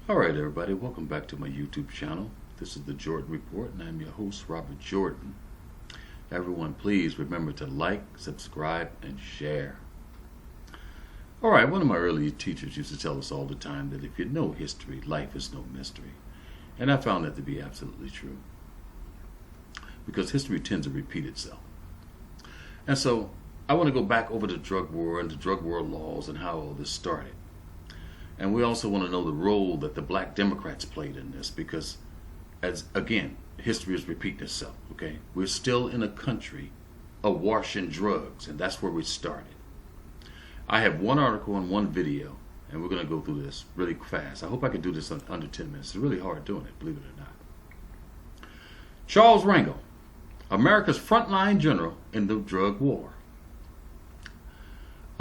Alright everybody, welcome back to my YouTube channel. This is the Jordan Report and I'm your host, Robert Jordan. Everyone, please remember to like, subscribe, and share. Alright, one of my early teachers used to tell us all the time that if you know history, life is no mystery. And I found that to be absolutely true. Because history tends to repeat itself. And so, I want to go back over the drug war and the drug war laws and how all this started. And we also want to know the role that the black Democrats played in this because, as again, history is repeating itself, okay? We're still in a country awash in drugs, and that's where we started. I have one article and one video, and we're going to go through this really fast. I hope I can do this in under 10 minutes. It's really hard doing it, believe it or not. Charles Rangel, America's frontline general in the drug war.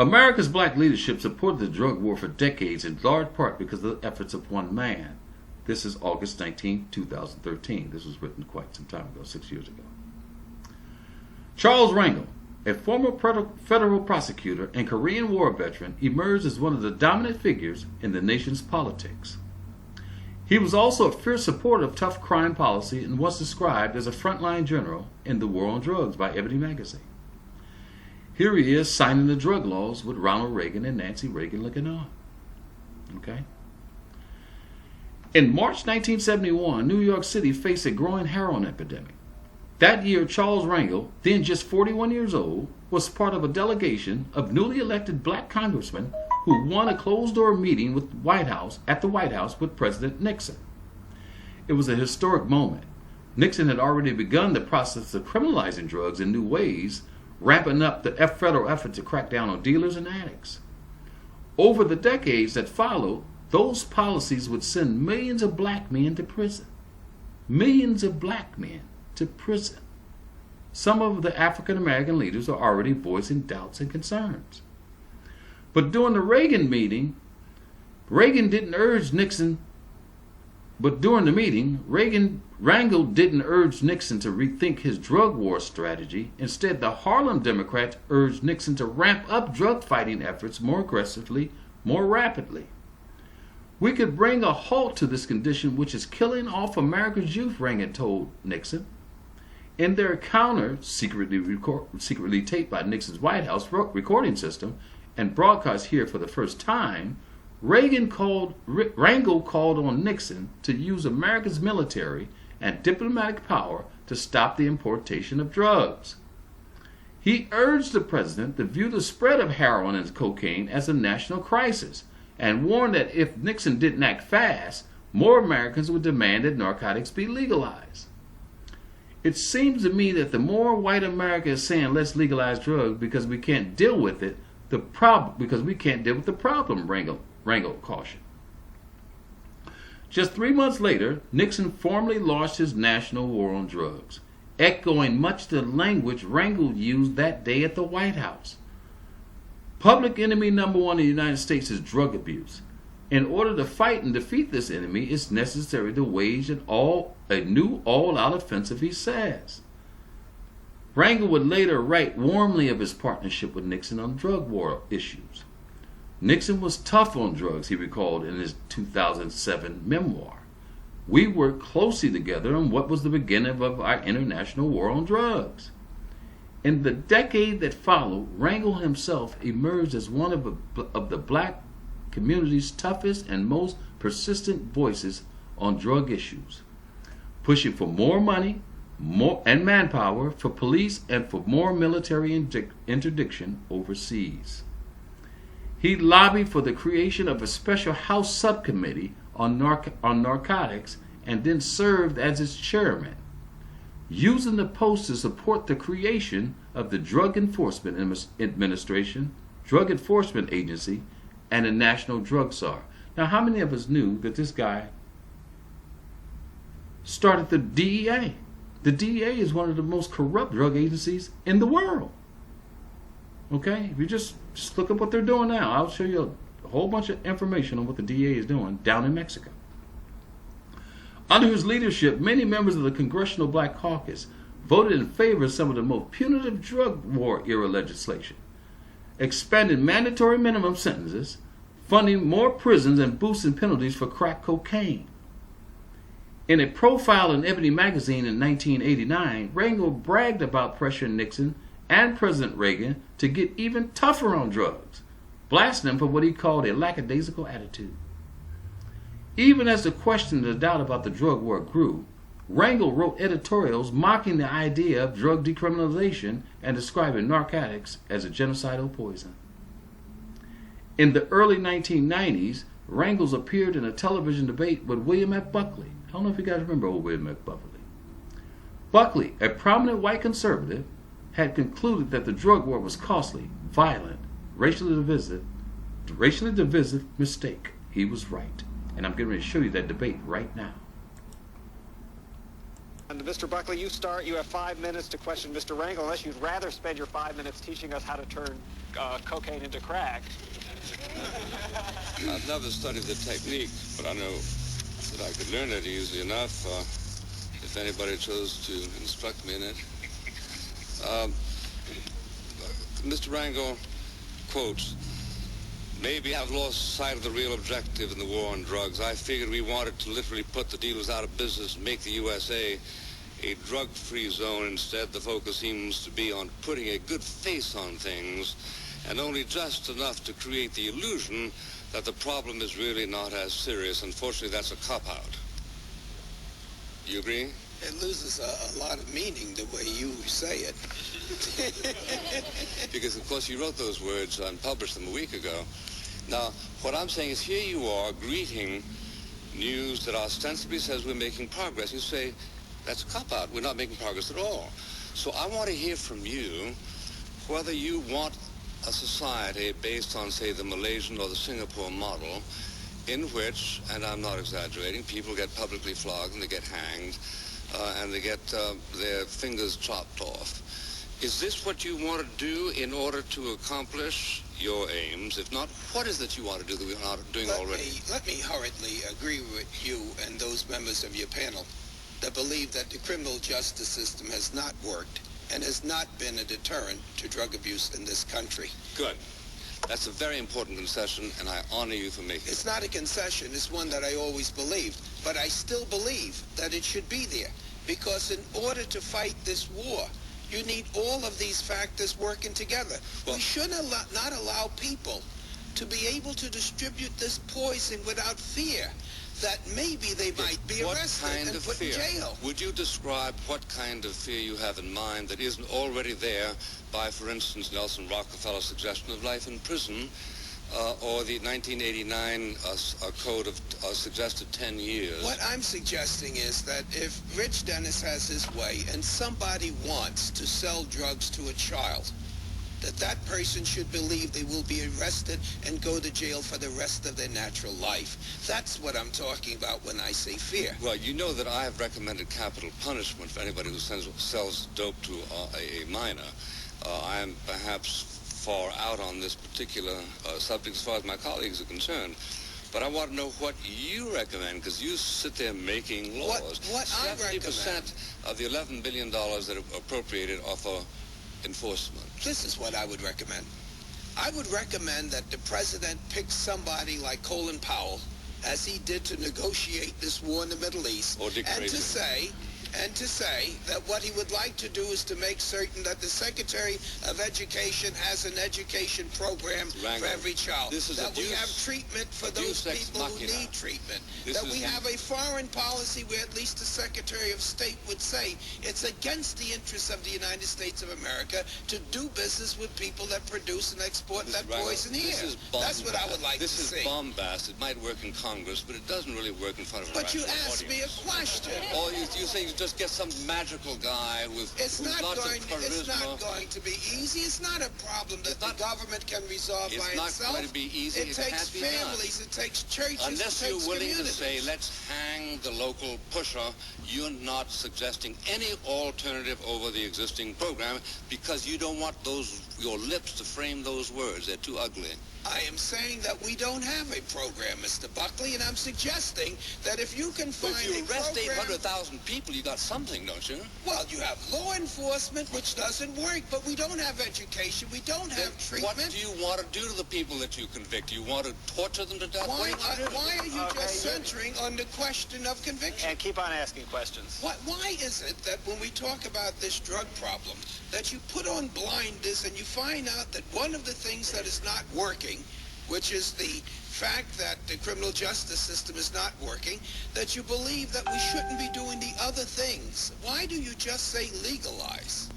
America's black leadership supported the drug war for decades in large part because of the efforts of one man. This is August 19, 2013. This was written quite some time ago, 6 years ago. Charles Rangel, a former federal prosecutor and Korean War veteran, emerged as one of the dominant figures in the nation's politics. He was also a fierce supporter of tough crime policy and was described as a frontline general in the war on drugs by Ebony magazine. Here he is signing the drug laws with Ronald Reagan and Nancy Reagan looking on. Okay? In March 1971, New York City faced a growing heroin epidemic. That year, Charles Rangel, then just 41 years old, was part of a delegation of newly elected black congressmen who won a closed-door meeting at the White House with President Nixon. It was a historic moment. Nixon had already begun the process of criminalizing drugs in new ways, ramping up the federal effort to crack down on dealers and addicts. Over the decades that followed, those policies would send millions of black men to prison. Millions of black men to prison. Some of the African American leaders are already voicing doubts and concerns. But during the Reagan meeting, Rangel didn't urge Nixon to rethink his drug war strategy. Instead, the Harlem Democrats urged Nixon to ramp up drug fighting efforts more aggressively, more rapidly. We could bring a halt to this condition which is killing off America's youth, Reagan told Nixon. In their encounter, secretly taped by Nixon's White House recording system and broadcast here for the first time, Rangel called on Nixon to use America's military and diplomatic power to stop the importation of drugs. He urged the president to view the spread of heroin and cocaine as a national crisis and warned that if Nixon didn't act fast, more Americans would demand that narcotics be legalized. It seems to me that the more white America is saying let's legalize drugs because we can't deal with it, the problem, Rangel cautioned. Just 3 months later, Nixon formally launched his national war on drugs, echoing much the language Rangel used that day at the White House. Public enemy number one in the United States is drug abuse. In order to fight and defeat this enemy, it's necessary to wage a new all-out offensive, he says. Rangel would later write warmly of his partnership with Nixon on drug war issues. Nixon was tough on drugs, he recalled in his 2007 memoir. We worked closely together on what was the beginning of our international war on drugs. In the decade that followed, Rangel himself emerged as one of the black community's toughest and most persistent voices on drug issues, pushing for more money, more and manpower for police and for more military interdiction overseas. He lobbied for the creation of a special House subcommittee on narcotics and then served as its chairman, using the post to support the creation of the Drug Enforcement Administration, Drug Enforcement Agency, and the National Drug Czar. Now, how many of us knew that this guy started the DEA? The DEA is one of the most corrupt drug agencies in the world. Okay? If you just look at what they're doing now, I'll show you a whole bunch of information on what the DEA is doing down in Mexico. Under his leadership, many members of the Congressional Black Caucus voted in favor of some of the most punitive drug war era legislation, expanded mandatory minimum sentences, funding more prisons and boosting penalties for crack cocaine. In a profile in Ebony magazine in 1989, Rangel bragged about pressuring Nixon and President Reagan to get even tougher on drugs, blasting them for what he called a lackadaisical attitude. Even as the question and the doubt about the drug war grew, Rangel wrote editorials mocking the idea of drug decriminalization and describing narcotics as a genocidal poison. In the early 1990s, Rangel appeared in a television debate with William F. Buckley. I don't know if you guys remember old William F. Buckley. Buckley, a prominent white conservative, had concluded that the drug war was costly, violent, racially divisive mistake. He was right. And I'm getting ready to show you that debate right now. And Mr. Buckley, you start. You have 5 minutes to question Mr. Rangel, unless you'd rather spend your 5 minutes teaching us how to turn cocaine into crack. I've never studied the technique, but I know that I could learn it easily enough if anybody chose to instruct me in it. Mr. Rangel quotes, "Maybe I've lost sight of the real objective in the war on drugs. I figured we wanted to literally put the dealers out of business and make the USA a drug-free zone. Instead, the focus seems to be on putting a good face on things, and only just enough to create the illusion that the problem is really not as serious. Unfortunately, that's a cop-out." You agree? It loses a lot of meaning the way you say it. Because, of course, you wrote those words and published them a week ago. Now, what I'm saying is, here you are greeting news that ostensibly says we're making progress. You say, that's a cop-out. We're not making progress at all. So I want to hear from you whether you want a society based on, say, the Malaysian or the Singapore model, in which, and I'm not exaggerating, people get publicly flogged and they get hanged, and they get their fingers chopped off. Is this what you want to do in order to accomplish your aims? If not, what is it you want to do that we're not doing already? Let me hurriedly agree with you and those members of your panel that believe that the criminal justice system has not worked and has not been a deterrent to drug abuse in this country. Good. That's a very important concession, and I honor you for making it. It's not a concession. It's one that I always believed. But I still believe that it should be there. Because in order to fight this war, you need all of these factors working together. Well, we should not allow people to be able to distribute this poison without fear that maybe they might be arrested and put in jail. Would you describe what kind of fear you have in mind that isn't already there by, for instance, Nelson Rockefeller's suggestion of life in prison, or the 1989 code of suggested 10 years? What I'm suggesting is that if Rich Dennis has his way and somebody wants to sell drugs to a child, that person should believe they will be arrested and go to jail for the rest of their natural life. That's what I'm talking about when I say fear. Well, you know that I have recommended capital punishment for anybody who sells dope to a minor. I am perhaps far out on this particular subject as far as my colleagues are concerned. But I want to know what you recommend, because you sit there making laws. What I recommend? 70% of the $11 billion that are appropriated are for enforcement. This is what I would recommend. I would recommend that the president pick somebody like Colin Powell, as he did to negotiate this war in the Middle East, or Dick Cheney. And to say that what he would like to do is to make certain that the Secretary of Education has an education program for every child. That we have treatment for those people who need treatment. That we have a foreign policy where at least the Secretary of State would say it's against the interests of the United States of America to do business with people that produce and export that poison here. That's what I would like to see. This is bombast. It might work in Congress, but it doesn't really work in front of a rational audience. But you asked me a question. Or you say just get some magical guy with lots of charisma. It's not going to be easy. It's not a problem that the government can resolve by itself. It's not going to be easy. It takes families. It takes churches. Unless you're willing to say, let's hang the local pusher, you're not suggesting any alternative over the existing program because you don't want your lips to frame those words. They're too ugly. I am saying that we don't have a program, Mr. Buckley, and I'm suggesting that if you can find If you arrest a program... 800,000 people, you got something, don't you? Well, you have law enforcement, which doesn't work, but we don't have education, we don't have treatment. What do you want to do to the people that you convict? You want to torture them to death? Why are you just centering on the question of conviction? And keep on asking questions. Why is it that when we talk about this drug problem, that you put on blinders and you find out that one of the things that is not working, which is the fact that the criminal justice system is not working, that you believe that we shouldn't be doing the other things? Why do you just say legalize?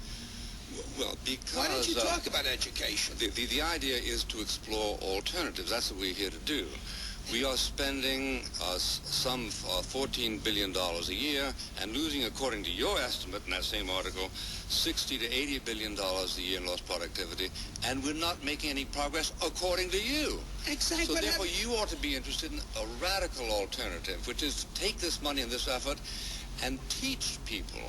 Well, because... Why don't you talk about education? The idea is to explore alternatives. That's what we're here to do. We are spending some $14 billion a year and losing, according to your estimate in that same article, $60 to $80 billion a year in lost productivity, and we're not making any progress according to you. Exactly. So therefore, you ought to be interested in a radical alternative, which is to take this money and this effort and teach people,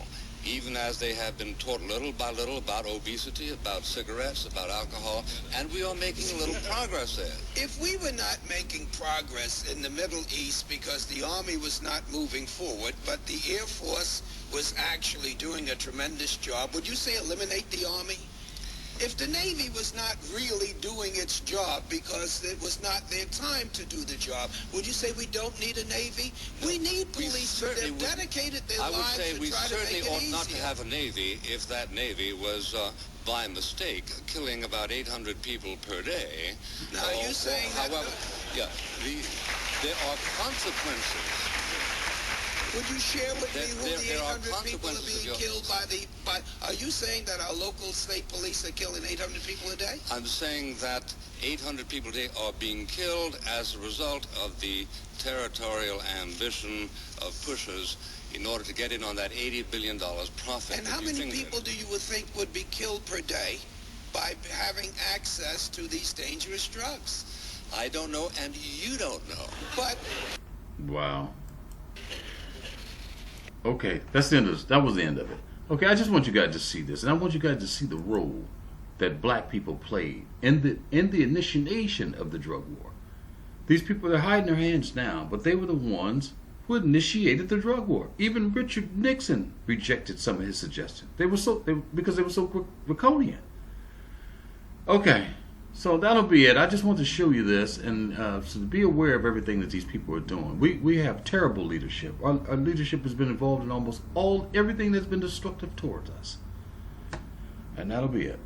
even as they have been taught little by little about obesity, about cigarettes, about alcohol, and we are making a little progress there. If we were not making progress in the Middle East because the Army was not moving forward, but the Air Force was actually doing a tremendous job, would you say eliminate the Army? If the Navy was not really doing its job because it was not their time to do the job, would you say we don't need a Navy? We need police. They've dedicated their lives to try to make it easier. I would say we certainly ought not to have a Navy if that Navy was, by mistake, killing about 800 people per day. Now, are you saying however, yeah, there are consequences. Would you share with me who the 800 people are being killed by? Are you saying that our local state police are killing 800 people a day? I'm saying that 800 people a day are being killed as a result of the territorial ambition of pushers in order to get in on that $80 billion profit. And how many people do you think would be killed per day by having access to these dangerous drugs? I don't know, and you don't know. But... Wow. Okay, that's the end of this. That was the end of it. Okay, I just want you guys to see this, and I want you guys to see the role that black people played in the initiation of the drug war. These people, they're hiding their hands now, but they were the ones who initiated the drug war. Even Richard Nixon rejected some of his suggestions. Because they were so draconian. Okay. So that'll be it. I just want to show you this and so to be aware of everything that these people are doing. We have terrible leadership. Our leadership has been involved in almost everything that's been destructive towards us. And that'll be it.